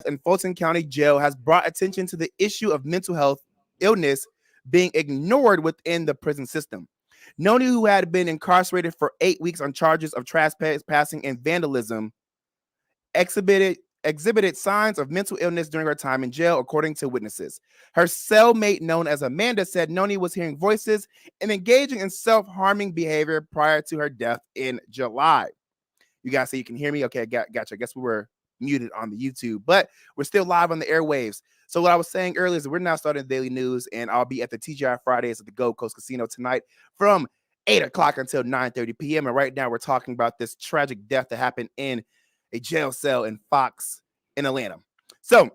in Fulton County Jail has brought attention to the issue of mental health illness being ignored within the prison system. Noni, who had been incarcerated for 8 weeks on charges of trespassing and vandalism, exhibited signs of mental illness during her time in jail, according to witnesses. Her cellmate, known as Amanda, said Noni was hearing voices and engaging in self-harming behavior prior to her death in July. You guys say you can hear me? Okay, gotcha. I guess we were muted on the YouTube, but we're still live on the airwaves. So what I was saying earlier is that we're now starting the daily news, and I'll be at the TGI Fridays at the Gold Coast Casino tonight from 8 o'clock until 9:30 p.m. And right now we're talking about this tragic death that happened in a jail cell in Fox in Atlanta. So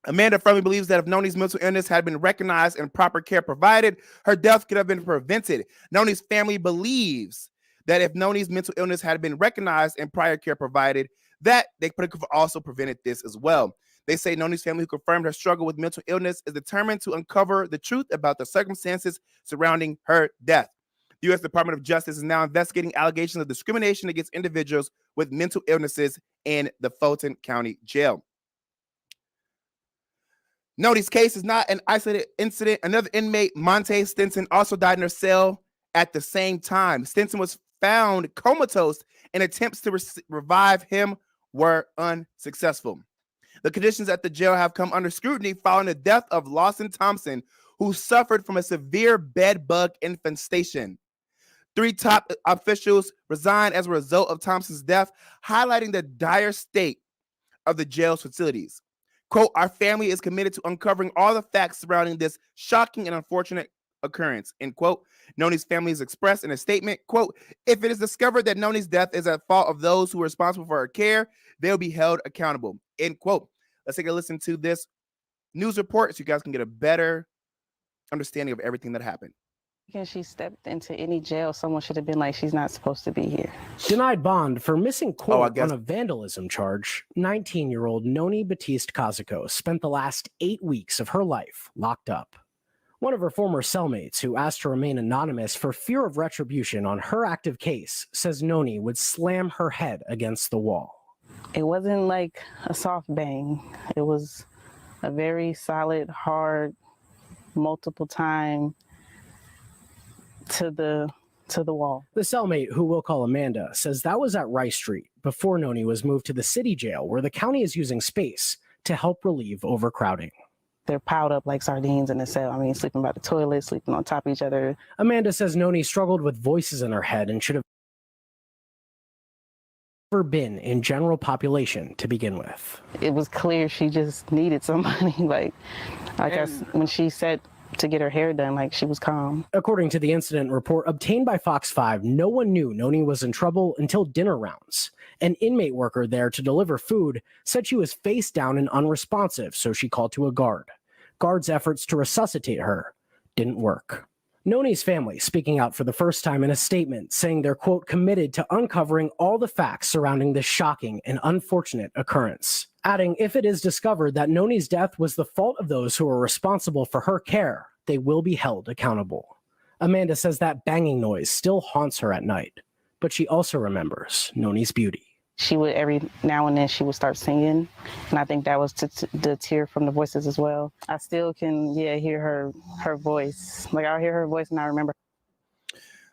Amanda firmly believes that if Noni's mental illness had been recognized and proper care provided, her death could have been prevented. Noni's family believes that if Noni's mental illness had been recognized and prior care provided, that they could have also prevented this as well. They say Noni's family, who confirmed her struggle with mental illness, is determined to uncover the truth about the circumstances surrounding her death. The U.S. Department of Justice is now investigating allegations of discrimination against individuals with mental illnesses in the Fulton County Jail. Noni's case is not an isolated incident. Another inmate, Monte Stinson, also died in her cell at the same time. Stinson was found comatose, and attempts to revive him were unsuccessful. The conditions at the jail have come under scrutiny following the death of Lawson Thompson, who suffered from a severe bed bug infestation. 3 top officials resigned as a result of Thompson's death, highlighting the dire state of the jail's facilities. Quote, "Our family is committed to uncovering all the facts surrounding this shocking and unfortunate occurrence," end quote. Noni's family has expressed in a statement, quote, "If it is discovered that Noni's death is at fault of those who are responsible for her care, they'll be held accountable," end quote. Let's take a listen to this news report so you guys can get a better understanding of everything that happened. Because she stepped into any jail, someone should have been like, she's not supposed to be here. Denied bond for missing court on a vandalism charge, 19-year-old Noni Batiste Kazuko spent the last 8 weeks of her life locked up. One of her former cellmates, who asked to remain anonymous for fear of retribution on her active case, says Noni would slam her head against the wall. It wasn't like a soft bang. It was a very solid, hard, multiple time to the wall. The cellmate, who we'll call Amanda, says that was at Rice Street before Noni was moved to the city jail, where the county is using space to help relieve overcrowding. They're piled up like sardines in the cell. I mean, sleeping by the toilet, sleeping on top of each other. Amanda says Noni struggled with voices in her head and should have never been in general population to begin with. It was clear she just needed somebody. When she said to get her hair done, like, she was calm. According to the incident report obtained by Fox 5, no one knew Noni was in trouble until dinner rounds. An inmate worker there to deliver food said she was face down and unresponsive, so she called to a guard. Guards' efforts to resuscitate her didn't work. Noni's family speaking out for the first time in a statement, saying they're, quote, committed to uncovering all the facts surrounding this shocking and unfortunate occurrence. Adding, if it is discovered that Noni's death was the fault of those who are responsible for her care, they will be held accountable. Amanda says that banging noise still haunts her at night, but she also remembers Noni's beauty. She would, every now and then, she would start singing, and I think that was the tear from the voices as well. I still can, hear her voice. Like, I'll hear her voice and I remember.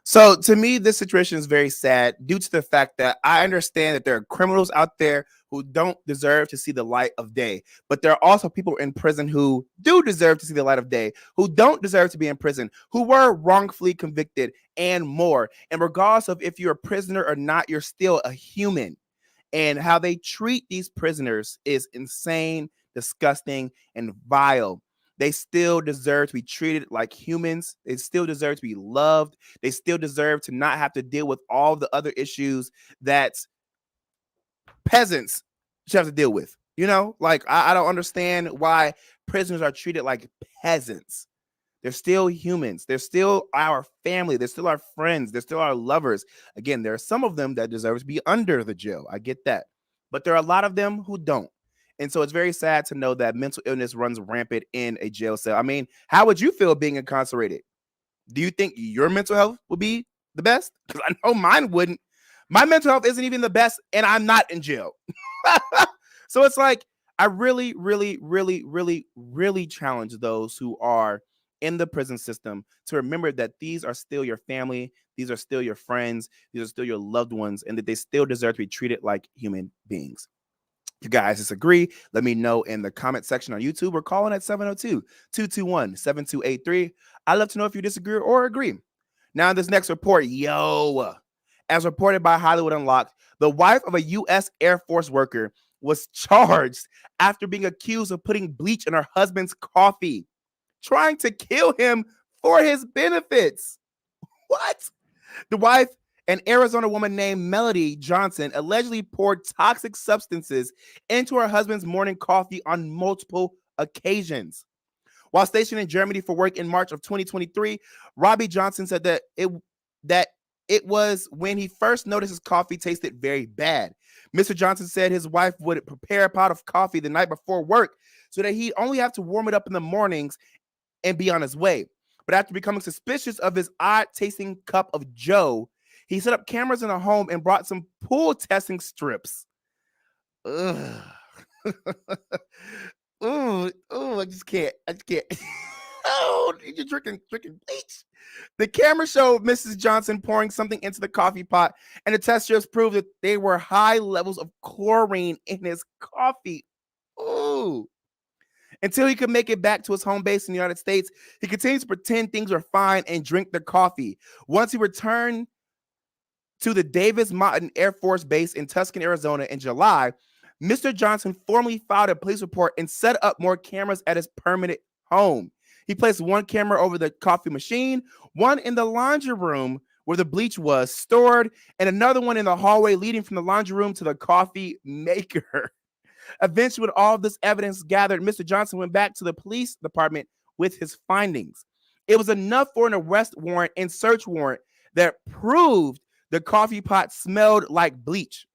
So to me, this situation is very sad due to the fact that I understand that there are criminals out there who don't deserve to see the light of day. But there are also people in prison who do deserve to see the light of day, who don't deserve to be in prison, who were wrongfully convicted and more. And regardless of if you're a prisoner or not, you're still a human. And how they treat these prisoners is insane, disgusting, and vile. They still deserve to be treated like humans. They still deserve to be loved. They still deserve to not have to deal with all the other issues that peasants should have to deal with. You know, like, I don't understand why prisoners are treated like peasants. They're still humans. They're still our family. They're still our friends. They're still our lovers. Again, there are some of them that deserve to be under the jail. I get that. But there are a lot of them who don't. And so it's very sad to know that mental illness runs rampant in a jail cell. I mean, how would you feel being incarcerated? Do you think your mental health would be the best? Because I know mine wouldn't. My mental health isn't even the best, and I'm not in jail. So it's like, I really, really, really, really, really challenge those who are in the prison system to remember that these are still your family, these are still your friends, these are still your loved ones, and that they still deserve to be treated like human beings. If you guys disagree, let me know in the comment section on YouTube or call in at 702-221-7283. I'd love to know if you disagree or agree. Now, in this next report, as reported by Hollywood Unlocked, the wife of a U.S. Air Force worker was charged after being accused of putting bleach in her husband's coffee, trying to kill him for his benefits. What? The wife, an Arizona woman named Melody Johnson, allegedly poured toxic substances into her husband's morning coffee on multiple occasions. While stationed in Germany for work in March of 2023, Robbie Johnson said that it was when he first noticed his coffee tasted very bad. Mr. Johnson said his wife would prepare a pot of coffee the night before work so that he'd only have to warm it up in the mornings and be on his way. But after becoming suspicious of his odd-tasting cup of Joe, he set up cameras in the home and brought some pool testing strips. Ugh. Ooh, I just can't. Oh, you're drinking bleach. The camera showed Mrs. Johnson pouring something into the coffee pot, and the test strips proved that they were high levels of chlorine in his coffee. Ooh. Until he could make it back to his home base in the United States, he continued to pretend things were fine and drink the coffee. Once he returned to the Davis Mountain Air Force Base in Tucson, Arizona in July, Mr. Johnson formally filed a police report and set up more cameras at his permanent home. He placed one camera over the coffee machine, one in the laundry room where the bleach was stored, and another one in the hallway leading from the laundry room to the coffee maker. Eventually, with all of this evidence gathered, Mr. Johnson went back to the police department with his findings. It was enough for an arrest warrant and search warrant that proved the coffee pot smelled like bleach.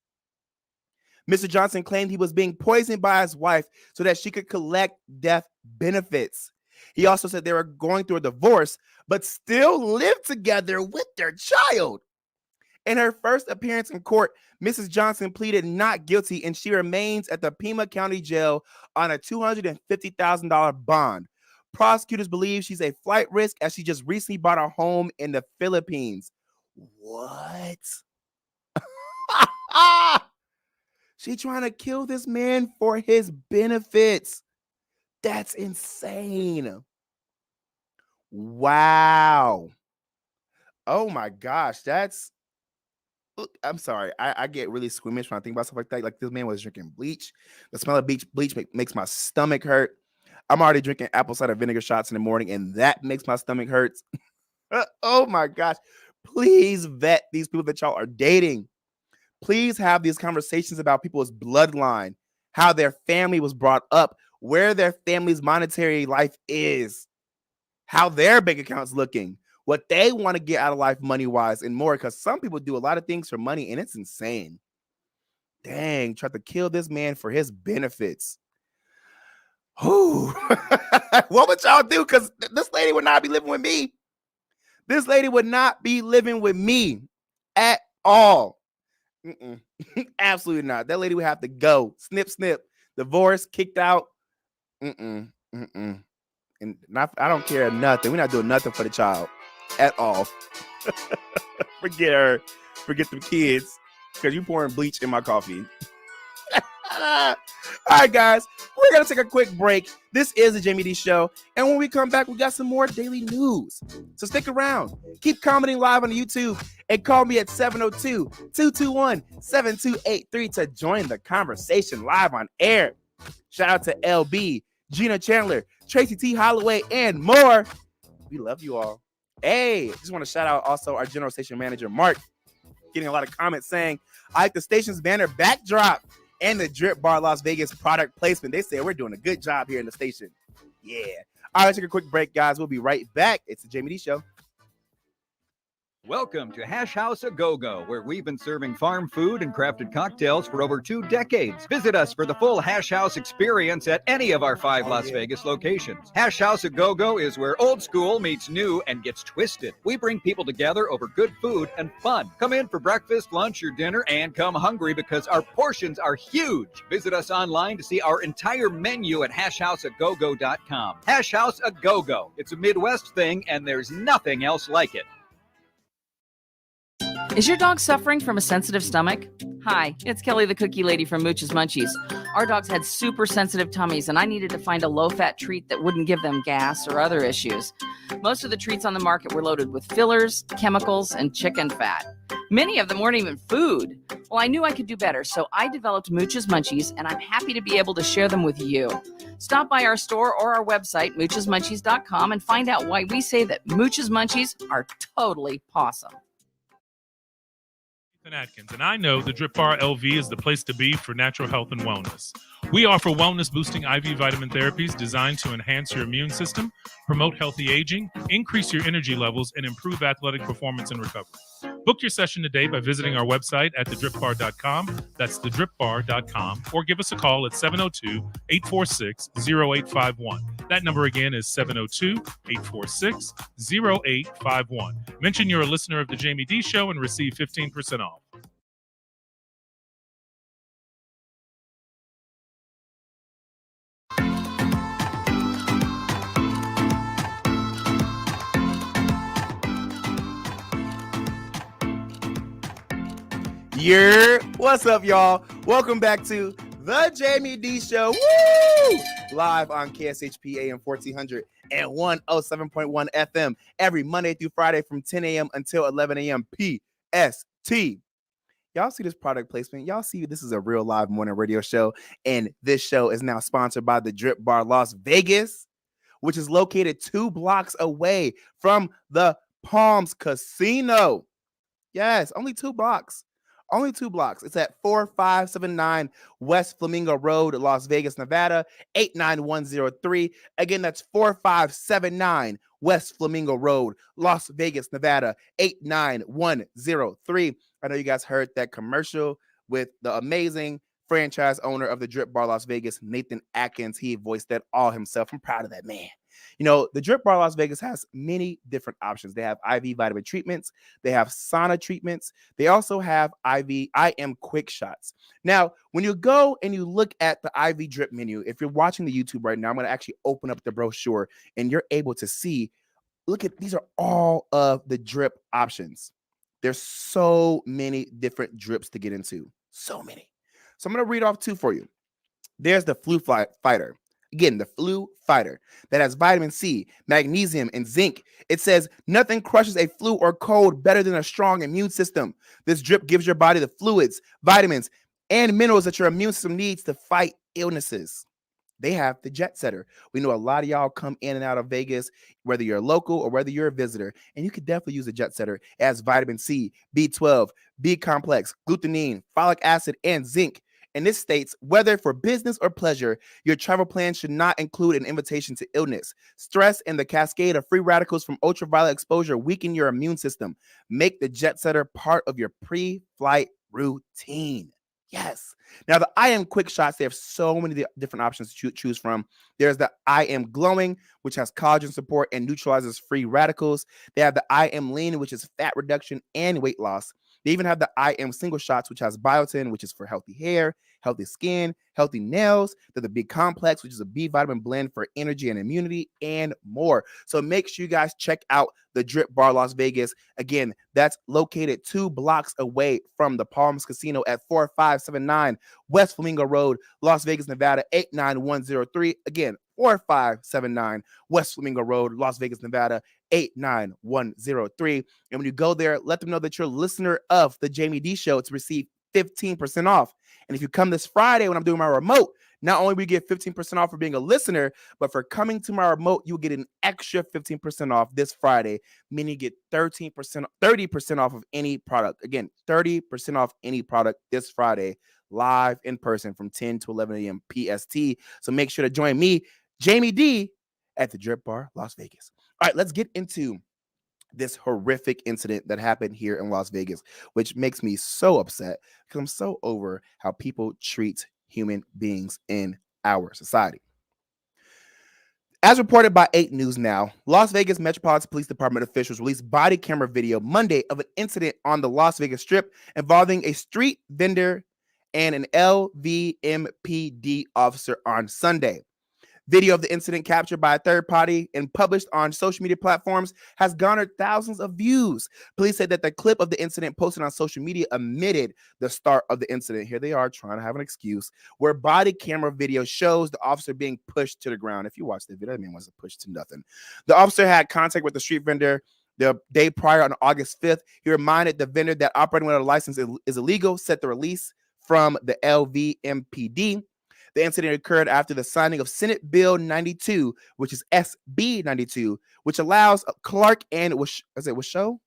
Mr. Johnson claimed he was being poisoned by his wife so that she could collect death benefits. He also said they were going through a divorce, but still lived together with their child. In her first appearance in court, Mrs. Johnson pleaded not guilty, and she remains at the Pima County Jail on a $250,000 bond. Prosecutors believe she's a flight risk as she just recently bought a home in the Philippines. What? She trying to kill this man for his benefits. That's insane. Wow. Oh my gosh, that's... Look, I'm sorry. I get really squeamish when I think about stuff like that. Like, this man was drinking bleach. The smell of bleach makes my stomach hurt. I'm already drinking apple cider vinegar shots in the morning, and that makes my stomach hurt. Oh my gosh. Please vet these people that y'all are dating. Please have these conversations about people's bloodline, how their family was brought up, where their family's monetary life is, how their bank account's looking, what they want to get out of life money-wise, and more, because some people do a lot of things for money, and it's insane. Dang, tried to kill this man for his benefits. Whew. What would y'all do? Because this lady would not be living with me. This lady would not be living with me at all. Absolutely not. That lady would have to go. Snip, snip. Divorce, kicked out. And I don't care nothing. We're not doing nothing for the child at all. Forget her. Forget the kids. Because you pouring bleach in my coffee. All right, guys. We're going to take a quick break. This is the Jaime Dee Show. And when we come back, we got some more daily news. So stick around. Keep commenting live on YouTube. And call me at 702-221-7283 to join the conversation live on air. Shout out to LB, Gina Chandler, Tracy T. Holloway, and more. We love you all. Hey, just want to shout out also our general station manager, Mark. Getting a lot of comments saying, I like the station's banner backdrop and the Drip Bar Las Vegas product placement. They say we're doing a good job here in the station. Yeah. All right, take a quick break, guys. We'll be right back. It's the Jaime Dee Show. Welcome to Hash House A Go-Go, where we've been serving farm food and crafted cocktails for over 2 decades. Visit us for the full Hash House experience at any of our 5 Las Vegas locations. Hash House A Go-Go is where old school meets new and gets twisted. We bring people together over good food and fun. Come in for breakfast, lunch, or dinner, and come hungry because our portions are huge. Visit us online to see our entire menu at hashhouseagogo.com. Hash House A Go-Go. It's a Midwest thing, and there's nothing else like it. Is your dog suffering from a sensitive stomach? Hi, it's Kelly the Cookie Lady from Mooch's Munchies. Our dogs had super sensitive tummies, and I needed to find a low-fat treat that wouldn't give them gas or other issues. Most of the treats on the market were loaded with fillers, chemicals, and chicken fat. Many of them weren't even food. Well, I knew I could do better, so I developed Mooch's Munchies, and I'm happy to be able to share them with you. Stop by our store or our website, moochesmunchies.com, and find out why we say that Mooch's Munchies are totally pawsome. Atkins, and I know the Drip Bar LV is the place to be for natural health and wellness. We offer wellness-boosting IV vitamin therapies designed to enhance your immune system, promote healthy aging, increase your energy levels, and improve athletic performance and recovery. Book your session today by visiting our website at thedripbar.com. That's thedripbar.com, or give us a call at 702-846-0851. That number again is 702-846-0851. Mention you're a listener of the Jaime Dee Show and receive 15% off. What's up, y'all? Welcome back to the Jaime Dee Show. Woo! Live on KSHP AM 1400 and 107.1 FM every Monday through Friday from 10 a.m. until 11 a.m. PST. Y'all see this product placement? Y'all see this is a real live morning radio show, and this show is now sponsored by the Drip Bar Las Vegas, which is located 2 blocks away from the Palms Casino. Yes, only 2 blocks. Only 2 blocks. It's at 4579 West Flamingo Road, Las Vegas, Nevada, 89103. Again, that's 4579 West Flamingo Road, Las Vegas, Nevada, 89103. I know you guys heard that commercial with the amazing franchise owner of the Drip Bar Las Vegas, Nathan Atkins. He voiced that all himself. I'm proud of that man. You know, the Drip Bar Las Vegas has many different options. They have IV vitamin treatments. They have sauna treatments. They also have IM quick shots. Now, when you go and you look at the IV drip menu, if you're watching the YouTube right now, I'm going to actually open up the brochure and you're able to see, look at, these are all of the drip options. There's so many different drips to get into. So many. So I'm going to read off 2 for you. There's the Flu Fighter. Again, the Flu Fighter that has vitamin C, magnesium, and zinc. It says nothing crushes a flu or cold better than a strong immune system. This drip gives your body the fluids, vitamins, and minerals that your immune system needs to fight illnesses. They have the Jet Setter. We know a lot of y'all come in and out of Vegas, whether you're a local or whether you're a visitor, and you could definitely use a Jet Setter. It has vitamin C, B12, B complex, glutamine, folic acid, and zinc. And this states, whether for business or pleasure, your travel plan should not include an invitation to illness. Stress and the cascade of free radicals from ultraviolet exposure weaken your immune system. Make the Jet Setter part of your pre-flight routine. Yes. Now, the IM Quick Shots, they have so many different options to choose from. There's the IM Glowing, which has collagen support and neutralizes free radicals. They have the IM Lean, which is fat reduction and weight loss. They even have the IM Single Shots, which has biotin, which is for healthy hair, healthy skin, healthy nails. They're the B Complex, which is a B vitamin blend for energy and immunity, and more. So make sure you guys check out the Drip Bar Las Vegas. Again, that's located 2 blocks away from the Palms Casino at 4579 West Flamingo Road, Las Vegas, Nevada, 89103. Again, 4579 West Flamingo Road, Las Vegas, Nevada, 89103. And when you go there, let them know that you're a listener of the Jaime Dee Show to receive 15% off. And if you come this Friday when I'm doing my remote, not only will you get 15% off for being a listener, but for coming to my remote, you'll get an extra 15% off this Friday, meaning you get 30% off of any product. Again, 30% off any product this Friday, live in person from 10 to 11 a.m. PST. So make sure to join me, Jaime Dee, at the Drip Bar Las Vegas. All right, let's get into this horrific incident that happened here in Las Vegas, which makes me so upset because I'm so over how people treat human beings in our society. As reported by 8 News Now, Las Vegas Metropolitan Police Department officials released body camera video Monday of an incident on the Las Vegas Strip involving a street vendor and an LVMPD officer on Sunday. Video of the incident captured by a third party and published on social media platforms has garnered thousands of views. Police said that the clip of the incident posted on social media omitted the start of the incident. Here they are trying to have an excuse, where body camera video shows the officer being pushed to the ground. If you watch the video, that man wasn't pushed to nothing. The officer had contact with the street vendor the day prior on August 5th. He reminded the vendor that operating without a license is illegal, set the release from the LVMPD. The incident occurred after the signing of Senate Bill 92, which is SB 92, which allows Clark and Washoe?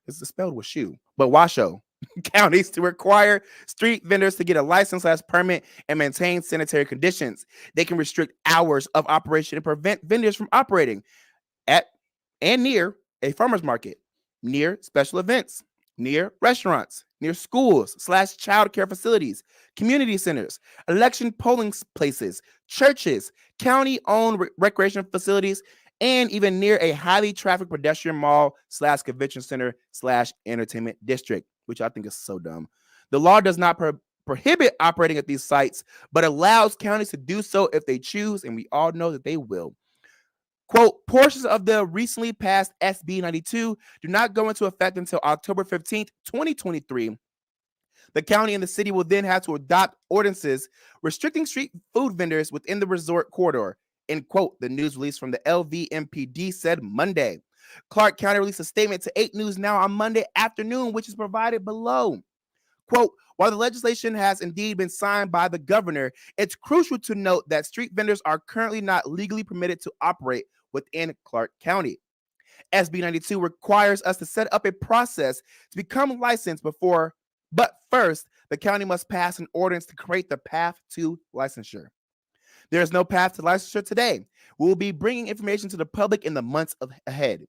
It's spelled Washoe, but Washoe counties to require street vendors to get a license/permit and maintain sanitary conditions. They can restrict hours of operation and prevent vendors from operating at and near a farmer's market, near special events, near restaurants, near schools/child care facilities, community centers, election polling places, churches, county-owned recreation facilities, and even near a highly trafficked pedestrian mall/convention center/entertainment district, which I think is so dumb. The law does not prohibit operating at these sites, but allows counties to do so if they choose, and we all know that they will. Quote, portions of the recently passed SB 92 do not go into effect until October 15th, 2023. The county and the city will then have to adopt ordinances restricting street food vendors within the resort corridor. End quote, the news release from the LVMPD said Monday. Clark County released a statement to 8 News Now on Monday afternoon, which is provided below. Quote, while the legislation has indeed been signed by the governor, it's crucial to note that street vendors are currently not legally permitted to operate within Clark County. SB 92 requires us to set up a process to become licensed but first, the county must pass an ordinance to create the path to licensure. There is no path to licensure today. We will be bringing information to the public in the months ahead.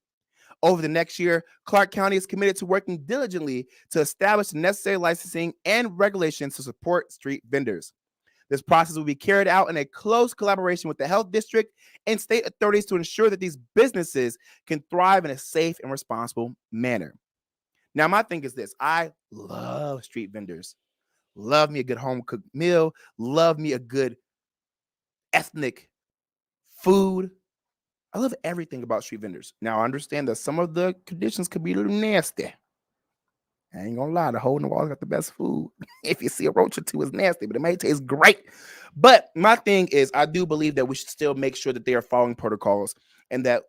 Over the next year, Clark County is committed to working diligently to establish the necessary licensing and regulations to support street vendors. This process will be carried out in a close collaboration with the health district and state authorities to ensure that these businesses can thrive in a safe and responsible manner. Now, my thing is this. I love street vendors. Love me a good home-cooked meal. Love me a good ethnic food. I love everything about street vendors. Now, I understand that some of the conditions could be a little nasty. I ain't gonna lie, the hole in the wall got the best food. If you see a roach or two, it's nasty, but it may taste great. But my thing is, I do believe that we should still make sure that they are following protocols and that,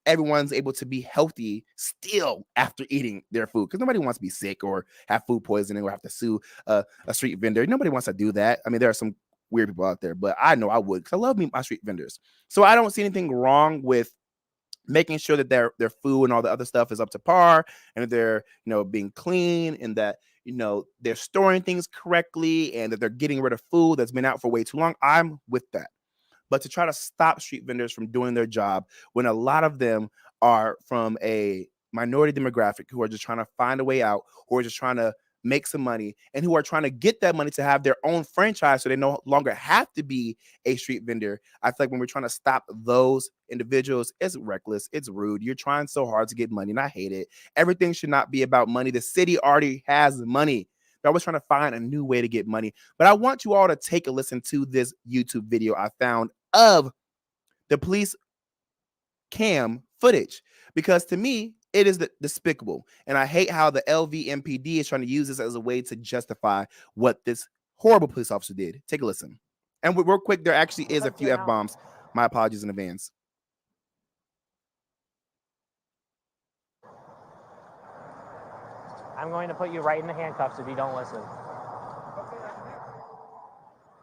everyone's able to be healthy still after eating their food. Because nobody wants to be sick or have food poisoning or have to sue a street vendor. Nobody wants to do that. I mean, there are some weird people out there, but I know I would because I love my street vendors. So I don't see anything wrong with making sure that their food and all the other stuff is up to par and that they're being clean and that they're storing things correctly and that they're getting rid of food that's been out for way too long. I'm with that. But to try to stop street vendors from doing their job when a lot of them are from a minority demographic who are just trying to find a way out, who are just trying to make some money, and who are trying to get that money to have their own franchise so they no longer have to be a street vendor. I feel like when we're trying to stop those individuals, it's reckless, it's rude. You're trying so hard to get money, and I hate it. Everything should not be about money. The city already has money. They're always trying to find a new way to get money. But I want you all to take a listen to this YouTube video I found of the police cam footage, because to me, it is despicable. And I hate how the LVMPD is trying to use this as a way to justify what this horrible police officer did. Take a listen. And real quick, there actually is a few F-bombs. My apologies in advance. I'm going to put you right in the handcuffs if you don't listen.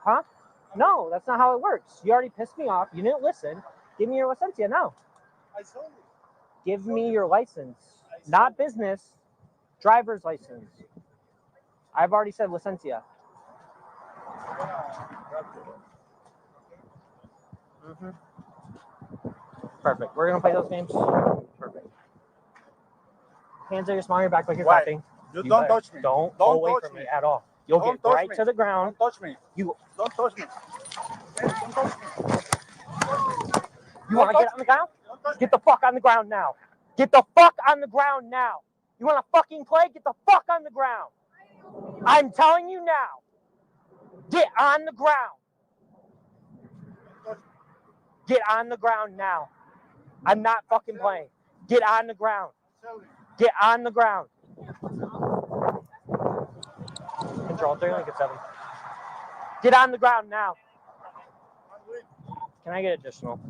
Huh? No, that's not how it works. You already pissed me off. You didn't listen. Give me your licencia now. I told you. Give me your license. Not business. Driver's license. I've already said licencia. Mm-hmm. Perfect. We're gonna play those games. Perfect. Hands are just on your back like you're Why? clapping. You don't touch me. Don't go away touch from me me at all. You'll Don't get touch right me. to the ground. Don't touch me. You Don't touch me. Hey, don't touch me. you want to get on the ground? Get the fuck on the ground now. Get the fuck on the ground now. You want to fucking play? Get the fuck on the ground. I'm telling you now. Get on the ground. Get on the ground now. I'm not fucking playing. Get on the ground. Get on the ground. Control 3, only get 7. Get on the ground now. Can I get additional?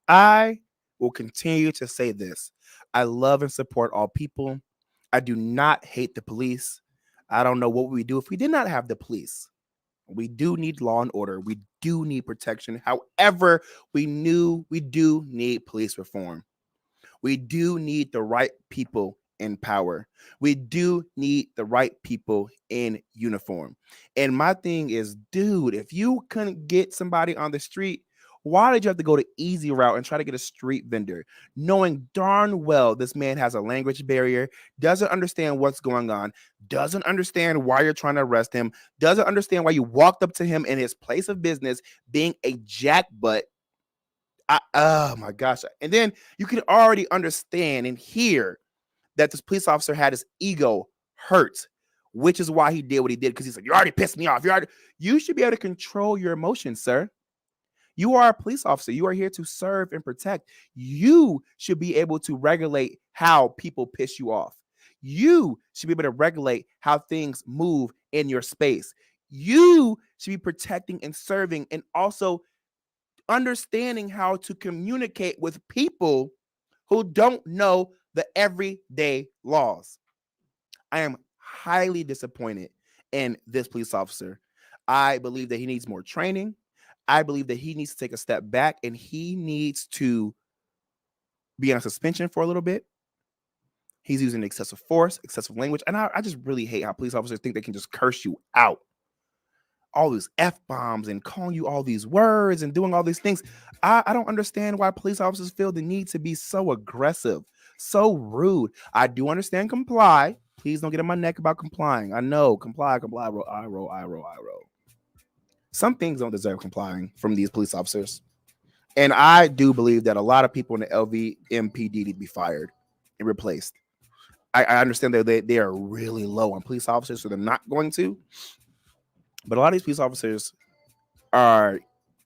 I will continue to say this. I love and support all people. I do not hate the police. I don't know what we do if we did not have the police. We do need law and order. We do need protection. However, we do need police reform. We do need the right people in power. We do need the right people in uniform. And my thing is, dude, if you couldn't get somebody on the street, why did you have to go the easy route and try to get a street vendor, knowing darn well this man has a language barrier, doesn't understand what's going on, doesn't understand why you're trying to arrest him, doesn't understand why you walked up to him in his place of business being a jackbutt. Oh my gosh. And then you can already understand and hear that this police officer had his ego hurt, which is why he did what he did, because he's like, you already pissed me off. You should be able to control your emotions, sir. You are a police officer. You are here to serve and protect. You should be able to regulate how people piss you off. You should be able to regulate how things move in your space. You should be protecting and serving and also understanding how to communicate with people who don't know the everyday laws. I am highly disappointed in this police officer. I believe that he needs more training. I believe that he needs to take a step back and he needs to be on suspension for a little bit. He's using excessive force, excessive language. And I just really hate how police officers think they can just curse you out. All these F-bombs and calling you all these words and doing all these things. I don't understand why police officers feel the need to be so aggressive, so rude. I do understand comply. Please don't get on my neck about complying. I know, comply, I roll. Some things don't deserve complying from these police officers. And I do believe that a lot of people in the LVMPD need to be fired and replaced. I understand that they are really low on police officers, so they're not going to. But a lot of these police officers are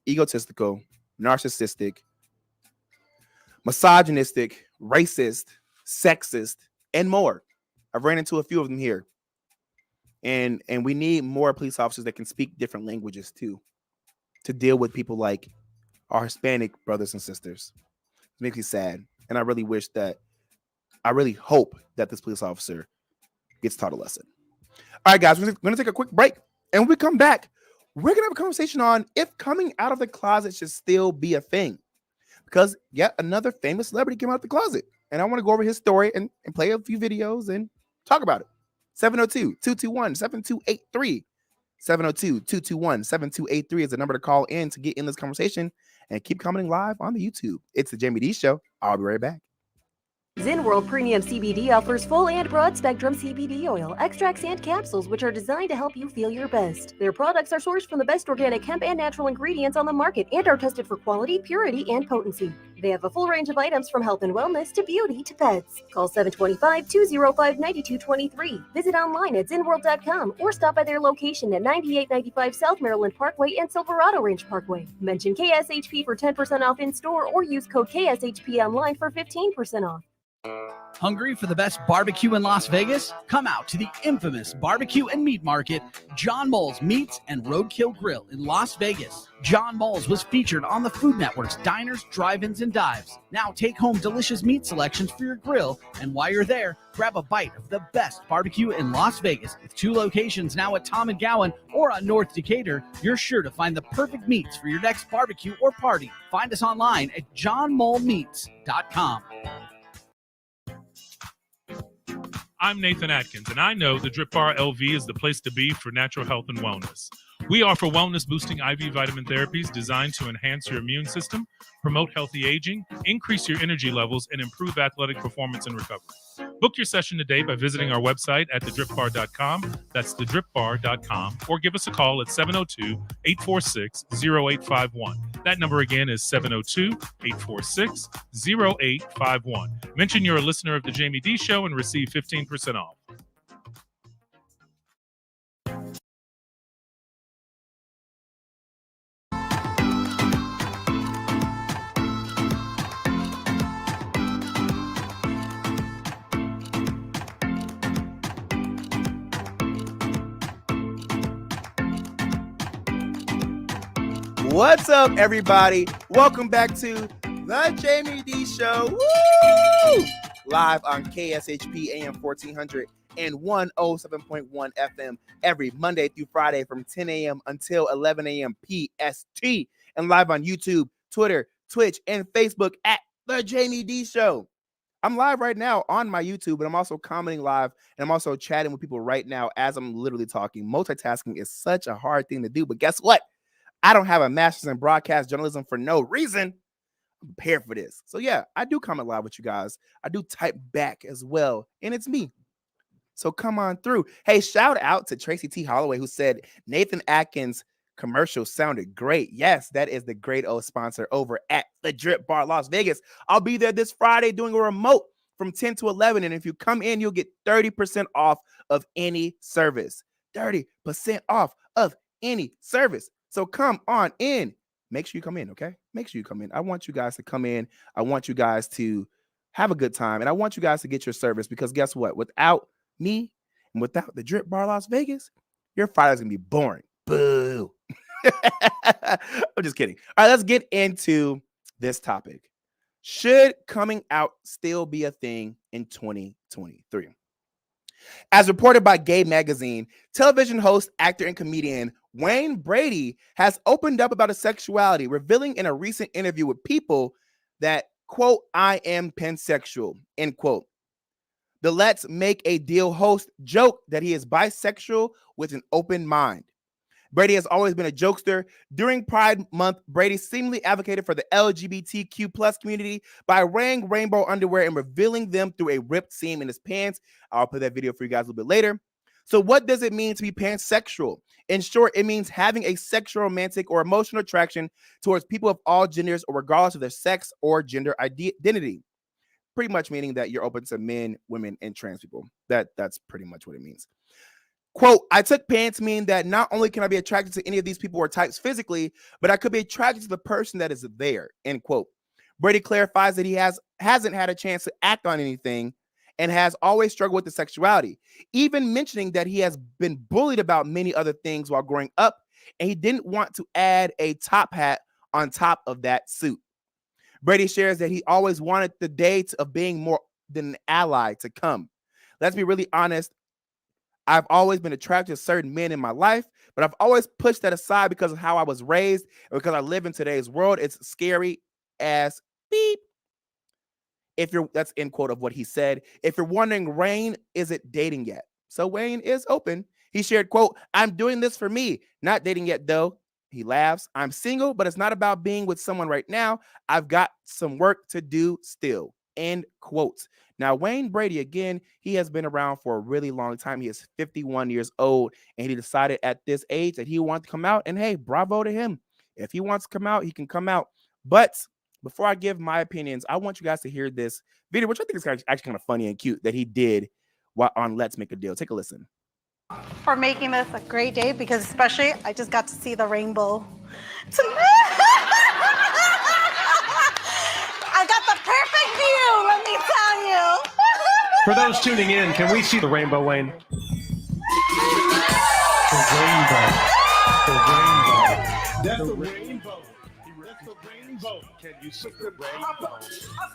egotistical, narcissistic, misogynistic, racist, sexist, and more. I've ran into a few of them here. And we need more police officers that can speak different languages too, to deal with people like our Hispanic brothers and sisters. It makes me sad. And I really hope that this police officer gets taught a lesson. All right, guys, we're going to take a quick break. And when we come back, we're going to have a conversation on if coming out of the closet should still be a thing. Because yet another famous celebrity came out of the closet. And I want to go over his story and play a few videos and talk about it. 702-221-7283. 702-221-7283 is the number to call in to get in this conversation and keep commenting live on the YouTube. It's the Jaime Dee Show. I'll be right back. Zen World Premium CBD offers full and broad spectrum CBD oil, extracts, and capsules, which are designed to help you feel your best. Their products are sourced from the best organic hemp and natural ingredients on the market and are tested for quality, purity, and potency. They have a full range of items from health and wellness to beauty to pets. Call 725-205-9223. Visit online at zenworld.com or stop by their location at 9895 South Maryland Parkway and Silverado Ranch Parkway. Mention KSHP for 10% off in store or use code KSHP online for 15% off. Hungry for the best barbecue in Las Vegas? Come out to the infamous barbecue and meat market, John Mole's Meats and Roadkill Grill in Las Vegas. John Mole's was featured on the Food Network's Diners, Drive-Ins, and Dives. Now take home delicious meat selections for your grill, and while you're there, grab a bite of the best barbecue in Las Vegas. With 2 locations now at Tom and Gowan or on North Decatur, you're sure to find the perfect meats for your next barbecue or party. Find us online at johnmolemeats.com. I'm Nathan Atkins, and I know the Drip Bar LV is the place to be for natural health and wellness. We offer wellness-boosting IV vitamin therapies designed to enhance your immune system, promote healthy aging, increase your energy levels, and improve athletic performance and recovery. Book your session today by visiting our website at thedripbar.com. That's thedripbar.com. Or give us a call at 702-846-0851. That number again is 702-846-0851. Mention you're a listener of the Jaime Dee Show and receive 15% off. What's up, everybody? Welcome back to the Jaime Dee Show. Woo! Live on KSHP AM 1400 and 107.1 FM every Monday through Friday from 10 a.m. until 11 a.m. PST. And live on YouTube, Twitter, Twitch, and Facebook at the Jaime Dee Show. I'm live right now on my YouTube, but I'm also commenting live, and I'm also chatting with people right now as I'm literally talking. Multitasking is such a hard thing to do, but guess what? I don't have a master's in broadcast journalism for no reason. I'm prepared for this. So yeah, I do comment live with you guys. I do type back as well, and it's me. So come on through. Hey, shout out to Tracy T. Holloway, who said Nathan Atkins commercial sounded great. Yes, that is the great old sponsor over at the Drip Bar Las Vegas. I'll be there this Friday doing a remote from 10 to 11, and if you come in, you'll get 30% off of any service. 30% off of any service. So come on in. Make sure you come in, okay? Make sure you come in. I want you guys to come in. I want you guys to have a good time. And I want you guys to get your service because guess what? Without me and without the Drip Bar Las Vegas, your Friday's going to be boring. Boo. I'm just kidding. All right, let's get into this topic. Should coming out still be a thing in 2023? As reported by Gay Magazine, television host, actor, and comedian Wayne Brady has opened up about his sexuality, revealing in a recent interview with People that, quote, I am pansexual, end quote. The Let's Make a Deal host joked that he is bisexual with an open mind. Brady has always been a jokester. During Pride Month, Brady seemingly advocated for the LGBTQ plus community by wearing rainbow underwear and revealing them through a ripped seam in his pants. I'll put that video for you guys a little bit later. So what does it mean to be pansexual? In short, it means having a sexual, romantic, or emotional attraction towards people of all genders or regardless of their sex or gender identity. Pretty much meaning that you're open to men, women, and trans people. That's pretty much what it means. Quote, I took pan to mean that not only can I be attracted to any of these people or types physically, but I could be attracted to the person that is there, end quote. Brady clarifies that he hasn't had a chance to act on anything and has always struggled with the sexuality, even mentioning that he has been bullied about many other things while growing up, and he didn't want to add a top hat on top of that suit. Brady shares that he always wanted the day of being more than an ally to come. Let's be really honest. I've always been attracted to certain men in my life, but I've always pushed that aside because of how I was raised and because I live in today's world. It's scary as beep. That's end quote of what he said. If you're wondering, Wayne isn't dating yet. So Wayne is open. He shared, quote, I'm doing this for me, not dating yet though. He laughs. I'm single, but it's not about being with someone right now. I've got some work to do still, end quote. Now, Wayne Brady, again, he has been around for a really long time. He is 51 years old, and he decided at this age that he wanted to come out, and hey, bravo to him. If he wants to come out, he can come out. But before I give my opinions, I want you guys to hear this video, which I think is actually kind of funny and cute that he did on Let's Make a Deal. Take a listen. For making this a great day, because especially I just got to see the rainbow. I got the perfect view, let me tell you. For those tuning in, can we see the rainbow, Wayne? The rainbow. That's the rainbow. That's the rainbow. Can you see the rainbow? I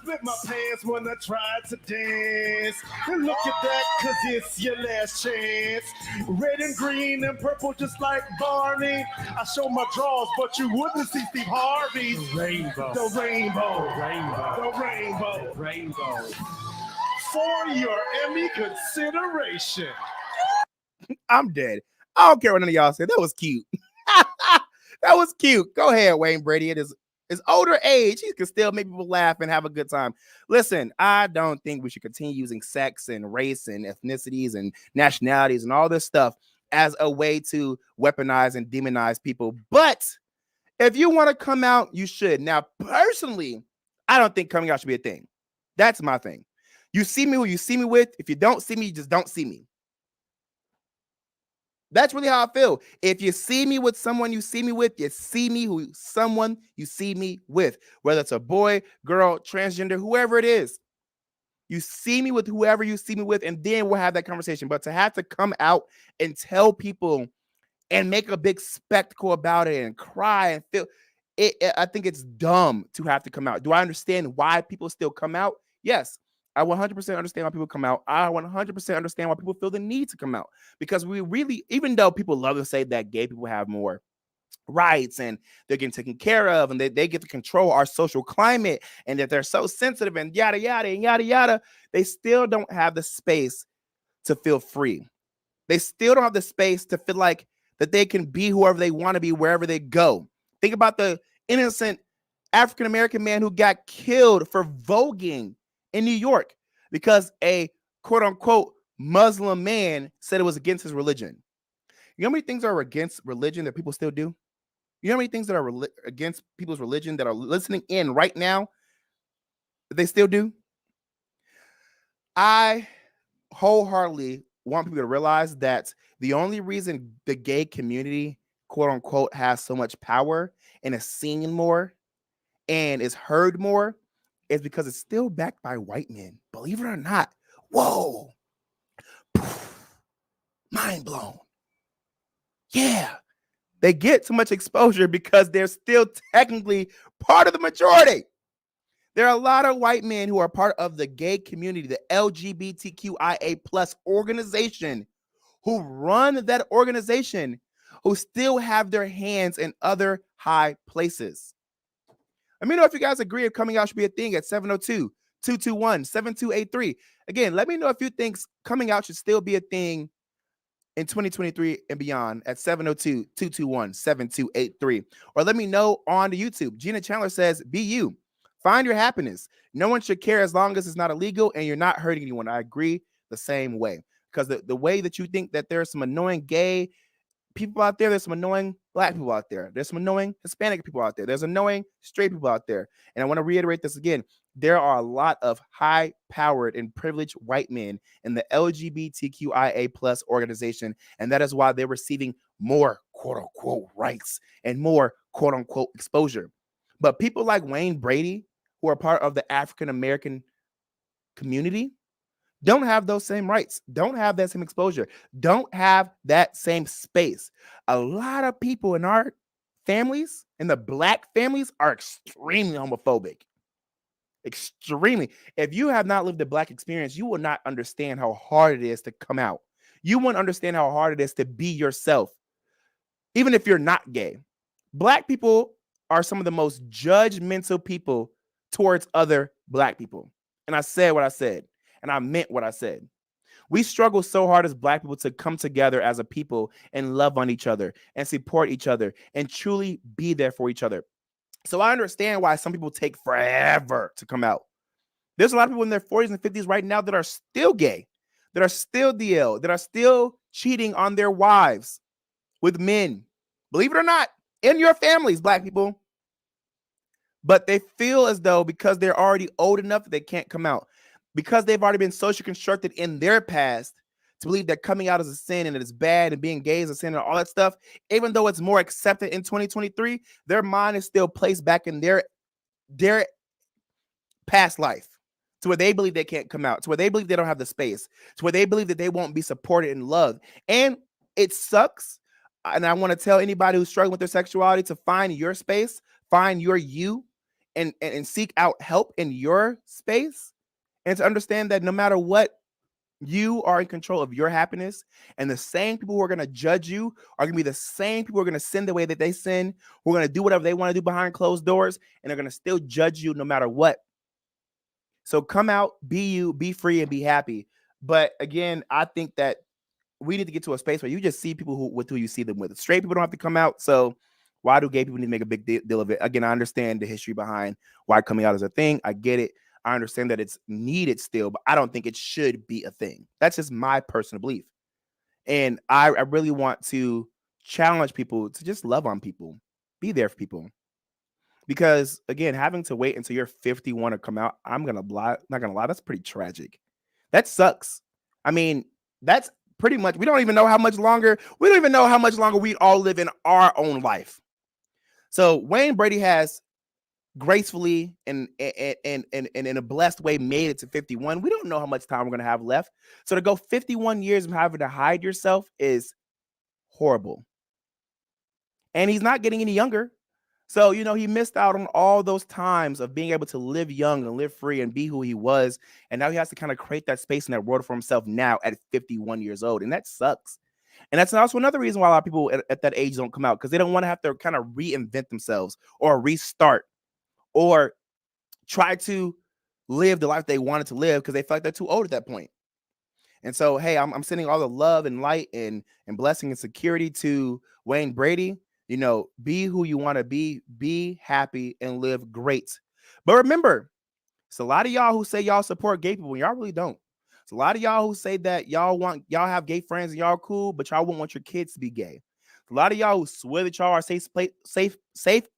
split my pants when I tried to dance. And look at that, cause it's your last chance. Red and green and purple just like Barney. I show my drawers, but you wouldn't see Steve Harvey. The rainbow. The rainbow. The rainbow. The rainbow. The rainbow. For your Emmy consideration. I'm dead. I don't care what none of y'all said. That was cute. That was cute. Go ahead, Wayne Brady. It is his older age. He can still make people laugh and have a good time. Listen, I don't think we should continue using sex and race and ethnicities and nationalities and all this stuff as a way to weaponize and demonize people. But if you want to come out, you should. Now, personally, I don't think coming out should be a thing. That's my thing. You see me who you see me with. If you don't see me, you just don't see me. That's really how I feel. If you see me with someone you see me with, you see me who someone you see me with, whether it's a boy, girl, transgender, whoever it is. You see me with whoever you see me with, and then we'll have that conversation. But to have to come out and tell people and make a big spectacle about it and cry and feel it, I think it's dumb to have to come out. Do I understand why people still come out? Yes. I 100% understand why people come out. I 100% understand why people feel the need to come out, because we really, even though people love to say that gay people have more rights and they're getting taken care of and they get to control our social climate and that they're so sensitive and yada, yada, and yada, yada, they still don't have the space to feel free. They still don't have the space to feel like that they can be whoever they want to be wherever they go. Think about the innocent African-American man who got killed for voguing in New York because a quote-unquote Muslim man said it was against his religion. You know how many things are against religion that people still do? You know how many things that are against people's religion that are listening in right now that they still do? I wholeheartedly want people to realize that the only reason the gay community, quote unquote, has so much power and is seen more and is heard more is because it's still backed by white men. Believe it or not. Whoa. Mind blown. Yeah. They get so much exposure because they're still technically part of the majority. There are a lot of white men who are part of the gay community, the LGBTQIA plus organization, who run that organization, who still have their hands in other high places. Let me know if you guys agree if coming out should be a thing at 702-221-7283. Again, let me know if you think coming out should still be a thing in 2023 and beyond at 702-221-7283. Or let me know on the YouTube. Gina Chandler says, be you. Find your happiness. No one should care as long as it's not illegal and you're not hurting anyone. I agree the same way. Because the way that you think that there's some annoying gay people out there, there's some annoying black people out there. There's some annoying Hispanic people out there. There's annoying straight people out there. And I want to reiterate this again. There are a lot of high-powered and privileged white men in the LGBTQIA plus organization, and that is why they're receiving more quote-unquote rights and more quote-unquote exposure. But people like Wayne Brady, who are part of the African-American community, don't have those same rights, don't have that same exposure, don't have that same space. A lot of people in our families, in the black families, are extremely homophobic. Extremely. If you have not lived a black experience, you will not understand how hard it is to come out. You won't understand how hard it is to be yourself, even if you're not gay. Black people are some of the most judgmental people towards other black people. And I said what I said, and I meant what I said. We struggle so hard as black people to come together as a people and love on each other and support each other and truly be there for each other. So I understand why some people take forever to come out. There's a lot of people in their 40s and 50s right now that are still gay, that are still DL, that are still cheating on their wives with men. Believe it or not, in your families, black people. But they feel as though because they're already old enough, they can't come out. Because they've already been socially constructed in their past to believe that coming out is a sin and that it's bad and being gay is a sin and all that stuff, even though it's more accepted in 2023, their mind is still placed back in their past life to where they believe they can't come out, to where they believe they don't have the space, to where they believe that they won't be supported and loved. And it sucks. And I want to tell anybody who's struggling with their sexuality to find your space, find your you, and seek out help in your space, and to understand that no matter what, you are in control of your happiness, and the same people who are going to judge you are going to be the same people who are going to sin the way that they sin, who are going to do whatever they want to do behind closed doors, and they're going to still judge you no matter what. So come out, be you, be free, and be happy. But again, I think that we need to get to a space where you just see people with who you see them with. Straight people don't have to come out. So Why do gay people need to make a big deal of it? Again, I understand the history behind why coming out is a thing. I get it. I understand that it's needed still, but I don't think it should be a thing. That's just my personal belief. And I really want to challenge people to just love on people, be there for people. Because again, having to wait until you're 51 to come out, not gonna lie, that's pretty tragic. That sucks. I mean, that's pretty much, we don't even know how much longer we all live in our own life. So Wayne Brady has gracefully and in a blessed way made it to 51. We don't know how much time we're going to have left. So to go 51 years of having to hide yourself is horrible. And he's not getting any younger. So, he missed out on all those times of being able to live young and live free and be who he was. And now he has to kind of create that space in that world for himself now at 51 years old. And that sucks. And that's also another reason why a lot of people at that age don't come out, because they don't want to have to kind of reinvent themselves or restart or try to live the life they wanted to live because they feel like they're too old at that point. And so, hey, I'm sending all the love and light and blessing and security to Wayne Brady. Be who you want to be happy, and live great. But remember, it's a lot of y'all who say y'all support gay people, and y'all really don't. It's a lot of y'all who say that y'all have gay friends and y'all cool, but y'all won't want your kids to be gay. It's a lot of y'all who swear that y'all are safe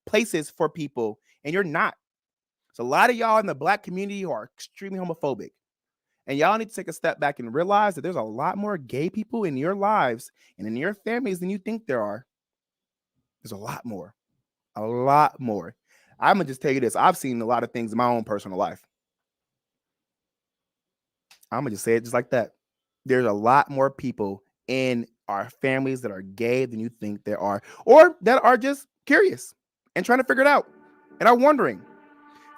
places for people, and you're not. It's a lot of y'all in the Black community who are extremely homophobic. And y'all need to take a step back and realize that there's a lot more gay people in your lives and in your families than you think there are. There's a lot more. A lot more. I'm going to just tell you this. I've seen a lot of things in my own personal life. I'm going to just say it just like that. There's a lot more people in our families that are gay than you think there are, or that are just curious and trying to figure it out and are wondering.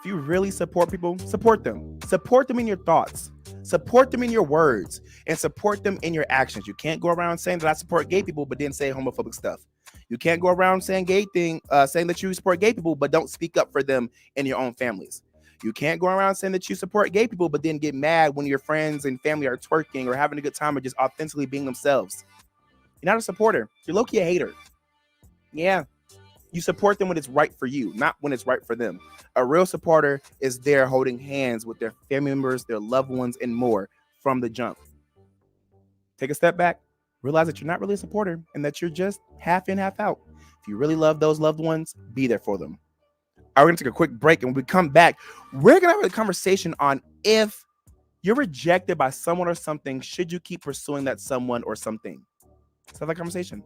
If you really support people, support them. Support them in your thoughts. Support them in your words, and support them in your actions. You can't go around saying that I support gay people, but then say homophobic stuff. You can't go around saying saying that you support gay people, but don't speak up for them in your own families. You can't go around saying that you support gay people, but then get mad when your friends and family are twerking or having a good time or just authentically being themselves. You're not a supporter. You're low-key a hater. Yeah. You support them when it's right for you, not when it's right for them. A real supporter is there holding hands with their family members, their loved ones, and more from the jump. Take a step back, realize that you're not really a supporter and that you're just half in, half out. If you really love those loved ones, be there for them. All right, we're going to take a quick break, and when we come back, we're going to have a conversation on if you're rejected by someone or something, should you keep pursuing that someone or something? Let's have that conversation.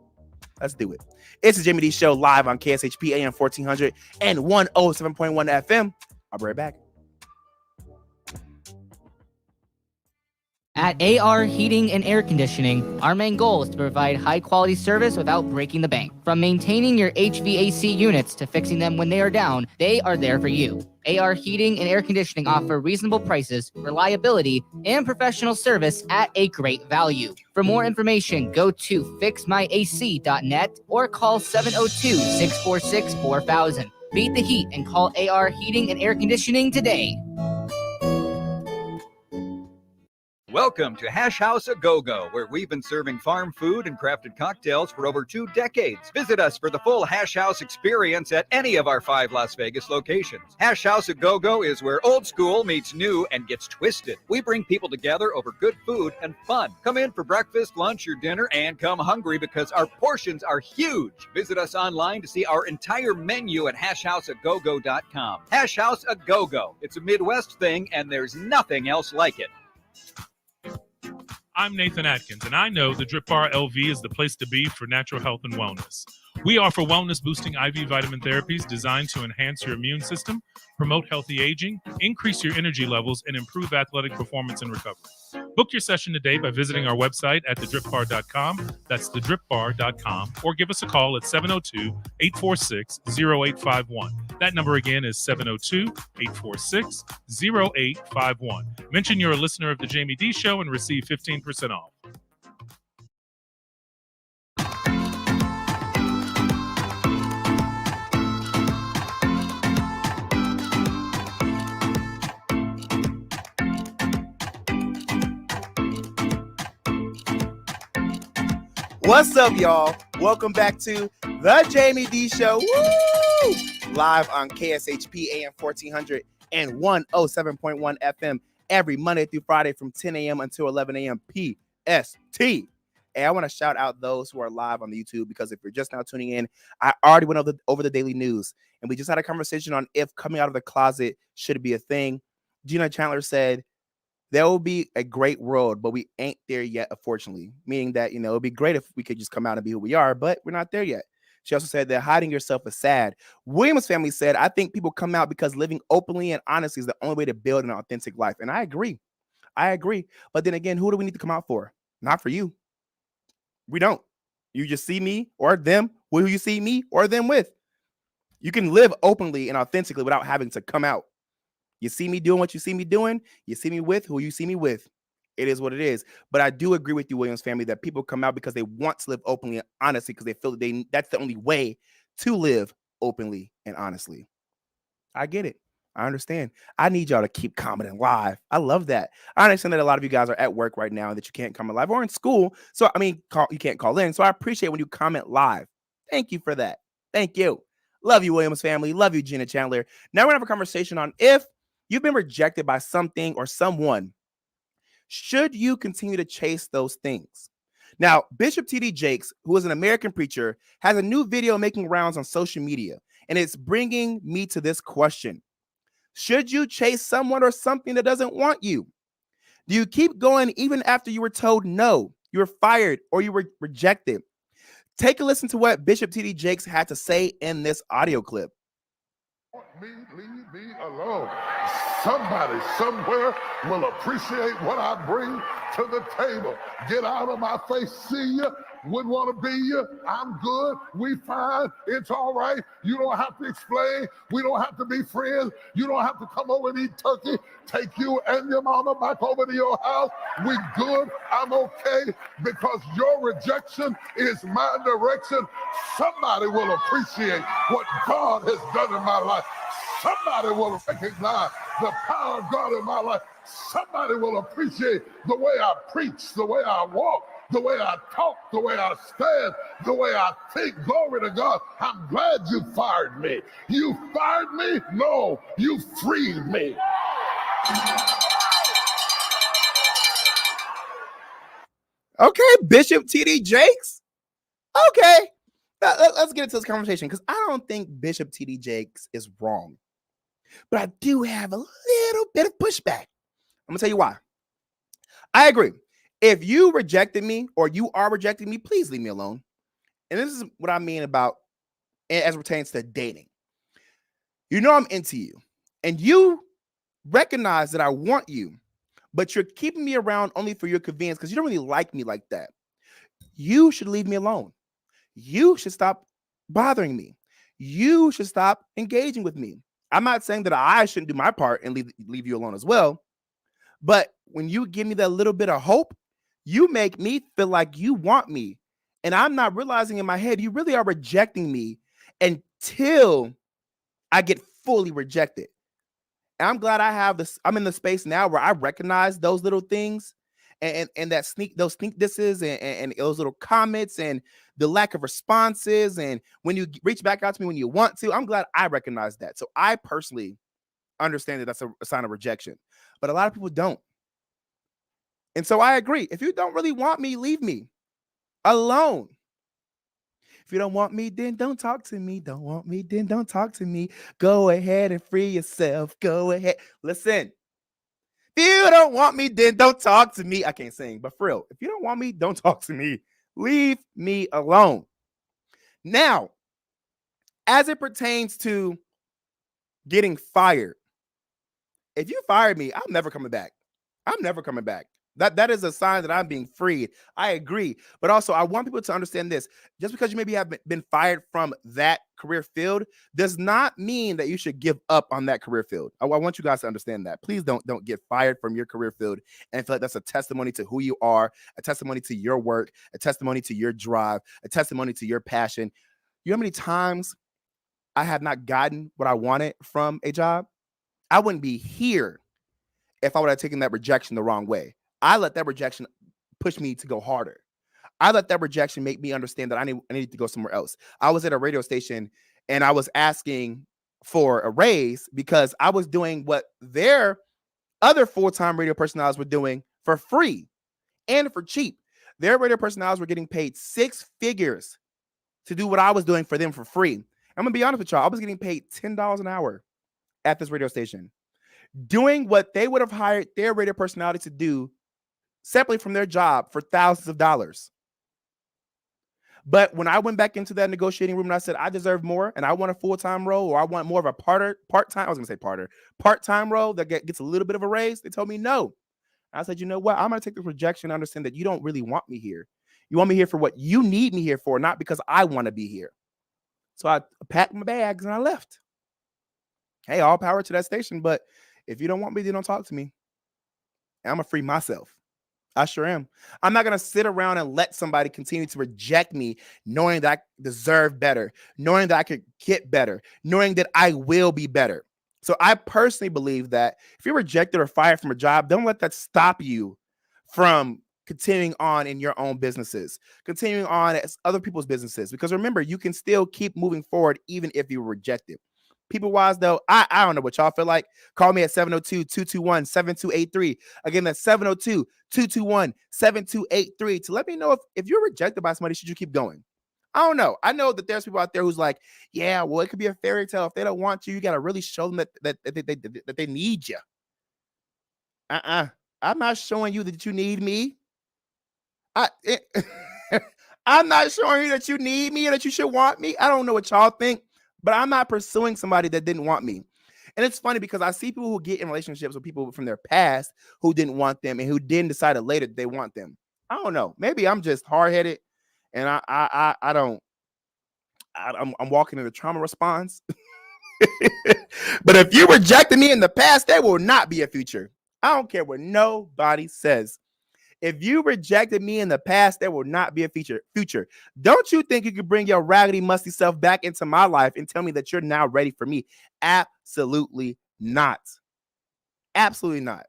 Let's do it. It's the Jaime Dee Show live on KSHP AM 1400 and 107.1 FM. I'll be right back. At AR Heating and Air Conditioning, our main goal is to provide high-quality service without breaking the bank. From maintaining your HVAC units to fixing them when they are down, they are there for you. AR Heating and Air Conditioning offer reasonable prices, reliability, and professional service at a great value. For more information, go to fixmyac.net or call 702-646-4000. Beat the heat and call AR Heating and Air Conditioning today. Welcome to Hash House A Go-Go, where we've been serving farm food and crafted cocktails for over 2 decades. Visit us for the full Hash House experience at any of our 5 Las Vegas locations. Hash House A Go-Go is where old school meets new and gets twisted. We bring people together over good food and fun. Come in for breakfast, lunch, or dinner, and come hungry because our portions are huge. Visit us online to see our entire menu at hashhouseagogo.com. Hash House A Go-Go. It's a Midwest thing, and there's nothing else like it. I'm Nathan Atkins, and I know the Drip Bar LV is the place to be for natural health and wellness. We offer wellness-boosting IV vitamin therapies designed to enhance your immune system, promote healthy aging, increase your energy levels, and improve athletic performance and recovery. Book your session today by visiting our website at thedripbar.com. That's thedripbar.com, or give us a call at 702-846-0851. That number again is 702-846-0851. Mention you're a listener of the Jaime Dee Show and receive 15% off. What's up, y'all? Welcome back to the Jaime Dee Show. Woo! Live on KSHP AM 1400 and 107.1 FM every Monday through Friday from 10 a.m. until 11 a.m. PST. And I want to shout out those who are live on the YouTube, because if you're just now tuning in, I already went over the daily news, and we just had a conversation on if coming out of the closet should be a thing. Gina Chandler said, there will be a great world, but we ain't there yet, unfortunately. Meaning that, it would be great if we could just come out and be who we are, but we're not there yet. She also said that hiding yourself is sad. Williams' family said, I think people come out because living openly and honestly is the only way to build an authentic life. And I agree. But then again, who do we need to come out for? Not for you. We don't. You just see me or them, who you see me or them with. You can live openly and authentically without having to come out. You see me doing what you see me doing. You see me with who you see me with. It is what it is. But I do agree with you, Williams family, that people come out because they want to live openly and honestly, because they feel that that's the only way to live openly and honestly. I get it. I understand. I need y'all to keep commenting live. I love that. I understand that a lot of you guys are at work right now and that you can't comment live, or in school. So, you can't call in. So I appreciate when you comment live. Thank you for that. Thank you. Love you, Williams family. Love you, Gina Chandler. Now we're going to have a conversation on if you've been rejected by something or someone, should you continue to chase those things? Now, Bishop T.D. Jakes, who is an American preacher, has a new video making rounds on social media, and it's bringing me to this question. Should you chase someone or something that doesn't want you? Do you keep going even after you were told no, you were fired, or you were rejected? Take a listen to what Bishop T.D. Jakes had to say in this audio clip. Leave me alone. Somebody somewhere will appreciate what I bring to the table. Get out of my face, see you. Wouldn't want to be you. I'm good. We fine. It's all right. You don't have to explain. We don't have to be friends. You don't have to come over and eat turkey. Take you and your mama back over to your house. We good. I'm okay, because your rejection is my direction. Somebody will appreciate what God has done in my life. Somebody will recognize the power of God in my life. Somebody will appreciate the way I preach, the way I walk, the way I talk, the way I stand, the way I think. Glory to God. I'm glad you fired me. You fired me? No, you freed me. Okay, Bishop T.D. Jakes. Okay. Let's get into this conversation, because I don't think Bishop T.D. Jakes is wrong. But I do have a little bit of pushback. I'm going to tell you why. I agree. If you rejected me or you are rejecting me, please leave me alone. And this is what I mean about as pertains to dating. You know I'm into you, and you recognize that I want you, but you're keeping me around only for your convenience because you don't really like me like that. You should leave me alone. You should stop bothering me. You should stop engaging with me. I'm not saying that I shouldn't do my part and leave you alone as well. But when you give me that little bit of hope, you make me feel like you want me. And I'm not realizing in my head, you really are rejecting me until I get fully rejected. And I'm glad I have this. I'm in the space now where I recognize those little things and that those sneak disses and those little comments and the lack of responses. And when you reach back out to me when you want to, I'm glad I recognize that. So I personally understand that that's a sign of rejection, but a lot of people don't. And so I agree. If you don't really want me, leave me alone. If you don't want me, then don't talk to me. Don't want me, then don't talk to me. Go ahead and free yourself. Go ahead. Listen. If you don't want me, then don't talk to me. I can't sing, but for real, if you don't want me, don't talk to me. Leave me alone. Now, as it pertains to getting fired, if you fired me, I'm never coming back. I'm never coming back. That is a sign that I'm being freed. I agree. But also, I want people to understand this. Just because you maybe have been fired from that career field does not mean that you should give up on that career field. I want you guys to understand that. Please don't get fired from your career field and feel like that's a testimony to who you are, a testimony to your work, a testimony to your drive, a testimony to your passion. You know how many times I have not gotten what I wanted from a job? I wouldn't be here if I would have taken that rejection the wrong way. I let that rejection push me to go harder. I let that rejection make me understand that I need to go somewhere else. I was at a radio station and I was asking for a raise because I was doing what their other full-time radio personalities were doing for free and for cheap. Their radio personalities were getting paid 6 figures to do what I was doing for them for free. I'm gonna be honest with y'all. I was getting paid $10 an hour at this radio station, doing what they would have hired their radio personality to do separately from their job for thousands of dollars. But when I went back into that negotiating room and I said, I deserve more and I want a full-time role, or I want more of a part-time role that gets a little bit of a raise, they told me no. I said, you know what? I'm going to take this rejection and understand that you don't really want me here. You want me here for what you need me here for, not because I want to be here. So I packed my bags and I left. Hey, all power to that station. But if you don't want me, then don't talk to me. And I'm going to free myself. I sure am. I'm not going to sit around and let somebody continue to reject me, knowing that I deserve better, knowing that I could get better, knowing that I will be better. So I personally believe that if you're rejected or fired from a job, don't let that stop you from continuing on in your own businesses, continuing on as other people's businesses. Because remember, you can still keep moving forward even if you were rejected. People wise, though, I don't know what y'all feel like. Call me at 702-221-7283. Again, that's 702-221-7283 to let me know if you're rejected by somebody, should you keep going? I don't know. I know that there's people out there who's like, yeah, well, it could be a fairy tale. If they don't want you, you got to really show them that they need you. I'm not showing you that you need me. I'm not showing you that you need me or that you should want me. I don't know what y'all think, but I'm not pursuing somebody that didn't want me. And it's funny because I see people who get in relationships with people from their past who didn't want them and who then decided later that they want them. I don't know. Maybe I'm just hard-headed and I'm walking in a trauma response. But if you rejected me in the past, there will not be a future. I don't care what nobody says. If you rejected me in the past, there will not be a future. Don't you think you could bring your raggedy, musty self back into my life and tell me that you're now ready for me? Absolutely not. Absolutely not.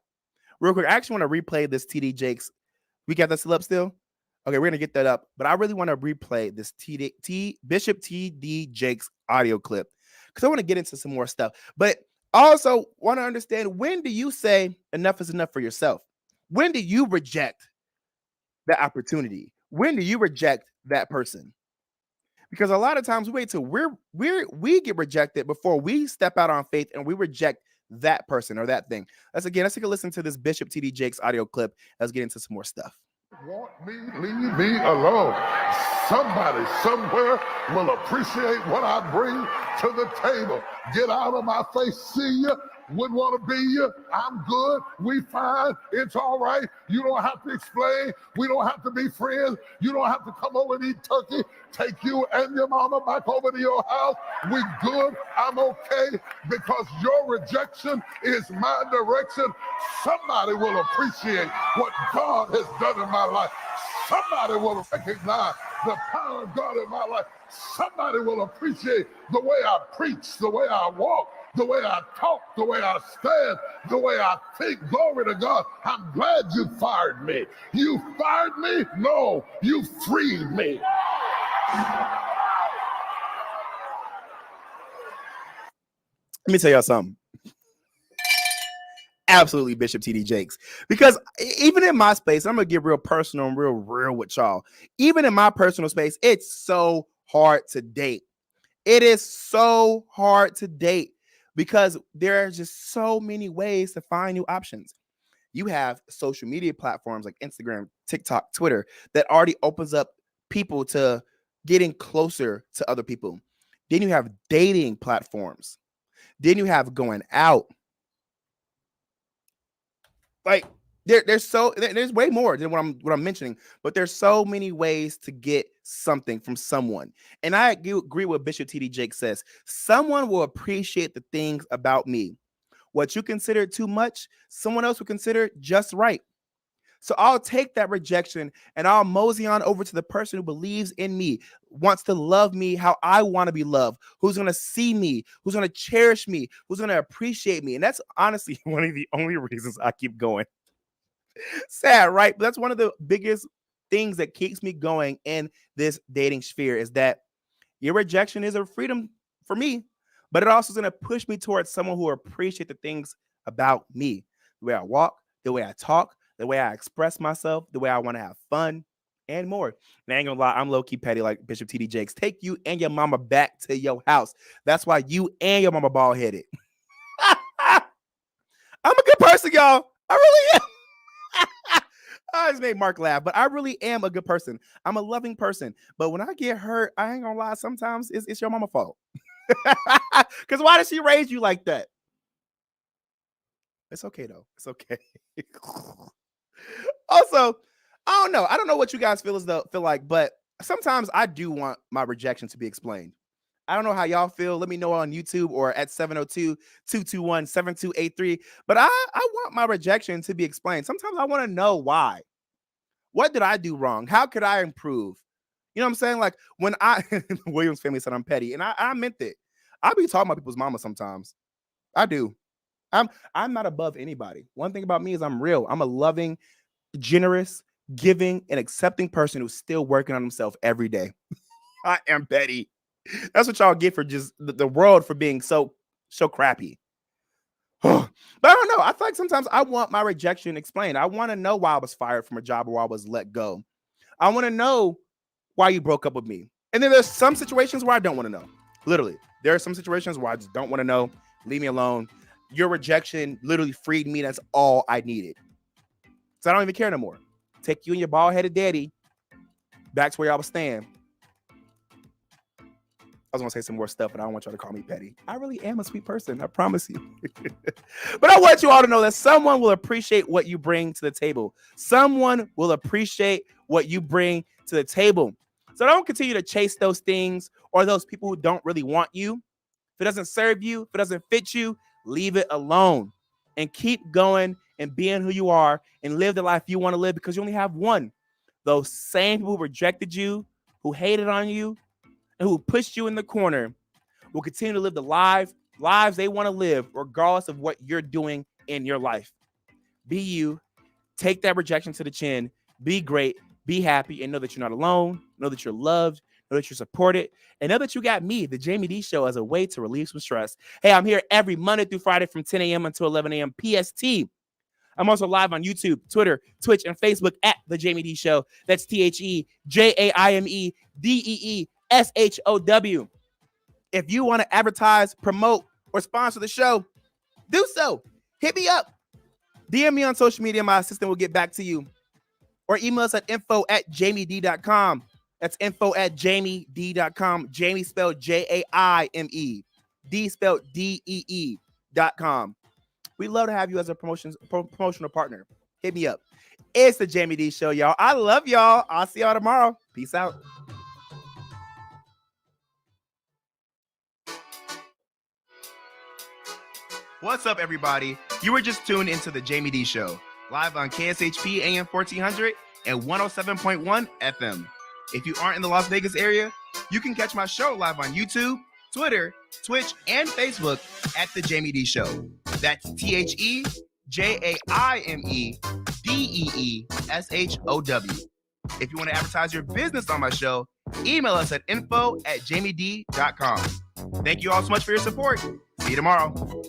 Real quick, I actually want to replay this TD Jakes. We got that still up still? Okay, we're going to get that up. But I really want to replay this Bishop TD Jakes audio clip because I want to get into some more stuff. But also want to understand, when do you say enough is enough for yourself? When do you reject that opportunity? When do you reject that person? Because a lot of times we wait till we get rejected before we step out on faith and we reject that person or that thing. Let's take a listen to this Bishop TD Jakes audio clip. Let's get into some more stuff. Want me, leave me alone. Somebody somewhere will appreciate what I bring to the table. Get out of my face, see ya. Wouldn't want to be you. I'm good. We fine. It's all right. You don't have to explain. We don't have to be friends. You don't have to come over and eat turkey. Take you and your mama back over to your house. We good. I'm okay because your rejection is my direction. Somebody will appreciate what God has done in my life. Somebody will recognize the power of God in my life. Somebody will appreciate the way I preach, the way I walk, the way I talk, the way I stand, the way I think. Glory to God. I'm glad you fired me. You fired me? No, you freed me. Let me tell y'all something. Absolutely, Bishop TD Jakes. Because even in my space, I'm going to get real personal and real with y'all. Even in my personal space, it's so hard to date. It is so hard to date because there are just so many ways to find new options. You have social media platforms like Instagram, TikTok, Twitter that already opens up people to getting closer to other people. Then you have dating platforms. Then you have going out. Like there's way more than what I'm mentioning, but there's so many ways to get something from someone. And I agree with Bishop TD Jakes says. Someone will appreciate the things about me. What you consider too much, someone else will consider just right. So I'll take that rejection and I'll mosey on over to the person who believes in me, wants to love me how I want to be loved, who's going to see me, who's going to cherish me, who's going to appreciate me. And that's honestly one of the only reasons I keep going. Sad, right? But that's one of the biggest things that keeps me going in this dating sphere is that your rejection is a freedom for me, but it also is going to push me towards someone who appreciates the things about me, the way I walk, the way I talk, the way I express myself, the way I want to have fun, and more. And I ain't gonna lie, I'm low-key petty like Bishop T.D. Jakes. Take you and your mama back to your house. That's why you and your mama bald-headed. I'm a good person, y'all. I really am. I just made Mark laugh, but I really am a good person. I'm a loving person. But when I get hurt, I ain't gonna lie, sometimes it's your mama's fault. Because why did she raise you like that? It's okay, though. It's okay. Also, I don't know what you guys feel like, but sometimes I do want my rejection to be explained. I don't know how y'all feel. Let me know on YouTube or at 702-221-7283. But I want my rejection to be explained. Sometimes I want to know why. What did I do wrong? How could I improve? You know what I'm saying? Like when Williams family said I'm petty, and I meant it. I be talking about people's mama sometimes. I do. I'm not above anybody. One thing about me is I'm real. I'm a loving, generous, giving, and accepting person who's still working on himself every day. I am petty. That's what y'all get for just the world for being so crappy. But I don't know. I feel like sometimes I want my rejection explained. I want to know why I was fired from a job or why I was let go. I want to know why you broke up with me. And then there's some situations where I don't want to know. Literally. There are some situations where I just don't want to know. Leave me alone. Your rejection literally freed me. That's all I needed. So I don't even care no more. Take you and your bald-headed daddy back to where y'all was staying. I was going to say some more stuff, but I don't want y'all to call me petty. I really am a sweet person. I promise you. But I want you all to know that someone will appreciate what you bring to the table. Someone will appreciate what you bring to the table. So don't continue to chase those things or those people who don't really want you. If it doesn't serve you, if it doesn't fit you, leave it alone and keep going and being who you are and live the life you want to live because you only have one. Those same people who rejected you, who hated on you, and who pushed you in the corner will continue to live the lives they want to live regardless of what you're doing in your life. Be you. Take that rejection to the chin. Be great. Be happy. And know that you're not alone. Know that you're loved. Know that you're supported. And know that you got me, the Jaime Dee Show, as a way to relieve some stress. Hey, I'm here every Monday through Friday from 10 a.m. until 11 a.m. PST. I'm also live on YouTube, Twitter, Twitch, and Facebook at The Jaime Dee Show. That's TheJaimeDeeshow. If you want to advertise, promote, or sponsor the show, do so. Hit me up. DM me on social media. My assistant will get back to you. Or email us at info@JaimeDee.com. That's info@JaimeDee.com. Jaime spelled Jaime. D spelled DEE.com. We'd love to have you as a promotional partner. Hit me up. It's the Jaime Dee Show, y'all. I love y'all. I'll see y'all tomorrow. Peace out. What's up, everybody? You were just tuned into the Jaime Dee Show, live on KSHP AM 1400 and 107.1 FM. If you aren't in the Las Vegas area, you can catch my show live on YouTube, Twitter, Twitch, and Facebook at The Jaime Dee Show. That's TheJaimeDeeshow. If you want to advertise your business on my show, email us at info@JaimeDee.com. Thank you all so much for your support. See you tomorrow.